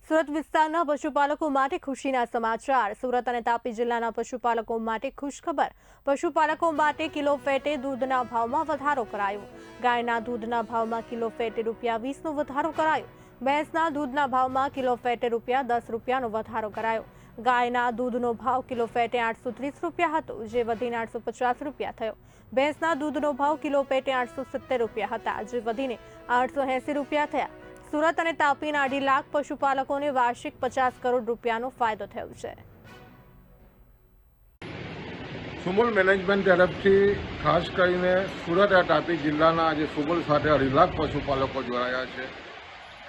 સુરત વિસ્તારના પશુપાલકો માટે ખુશીના સમાચાર। સુરત અને તાપી જિલ્લાના પશુપાલકો માટે ખુશખબર। પશુપાલકો માટે કિલો ફેટે દૂધના ભાવમાં વધારો કરાયો। ગાયના દૂધના ભાવમાં કિલો ફેટે ₹20નો વધારો કરાયો। ભેંસના દૂધના ભાવમાં કિલો ફેટે ₹10 વધારો કરાયો। ગાયના દૂધનો ભાવ કિલો ફેટે ₹830 હતો, જે વધીને ₹850 થયો। ભેંસના દૂધનો ભાવ કિલો ફેટે ₹870 હતા, જે વધીને ₹880 થયા। સુરત અને તાપીના 2.5 લાખ પશુપાલકોને વાર્ષિક ₹50 કરોડ ફાયદો થયો છે। સુમુલ મેનેજમેન્ટ તરફથી ખાસ કરીને સુરત અને તાપી જિલ્લાના આજે સુમુલ સાથે 2.5 લાખ પશુપાલકો જોડાયા છે।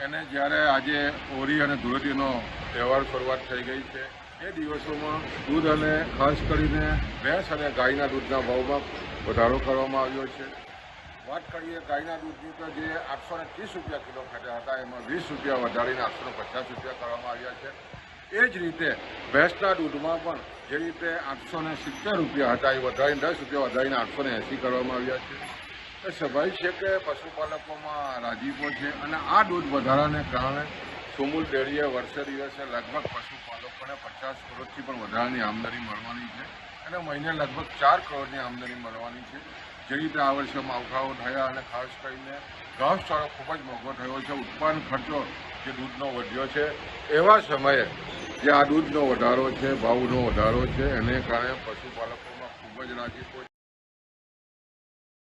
એને જ્યારે આજે હોળી અને ધૂળેટીનો તહેવાર શરૂઆત થઈ ગઈ છે, એ દિવસોમાં દૂધ અને ખાસ કરીને ભેંસ અને ગાયના દૂધના ભાવમાં વધારો કરવામાં આવ્યો છે। વાત કરીએ ગાયના દૂધની તો જે ₹830 કિલો ફેટે હતા, એમાં ₹20 વધારીને ₹850 કરવામાં આવ્યા છે। એ જ રીતે ભેંસના દૂધમાં પણ જે રીતે ₹870 હતા, એ વધારીને ₹10 વધારીને ₹880 કરવામાં આવ્યા છે। એ સ્વાભાવિક છે કે પશુપાલકોમાં રાજીપો છે અને આ દૂધ વધારાને કારણે સુમુલ ડેરીએ વર્ષે દિવસે લગભગ પશુપાલકોને 50 કરોડથી પણ વધારાની આમદની મળવાની છે અને મહિને લગભગ 4 કરોડની આમદની મળવાની છે। જે રીતે આ વર્ષે માવઠાઓ થયા અને ખાસ કરીને ઘાસચારો ખૂબ જ મોંઘો થયો છે, ઉત્પાદન ખર્ચો જે દૂધનો વધ્યો છે, એવા સમયે જે આ દૂધનો વધારો છે, ભાવનો વધારો છે, એને કારણે પશુપાલકોમાં ખૂબ જ રાજીપો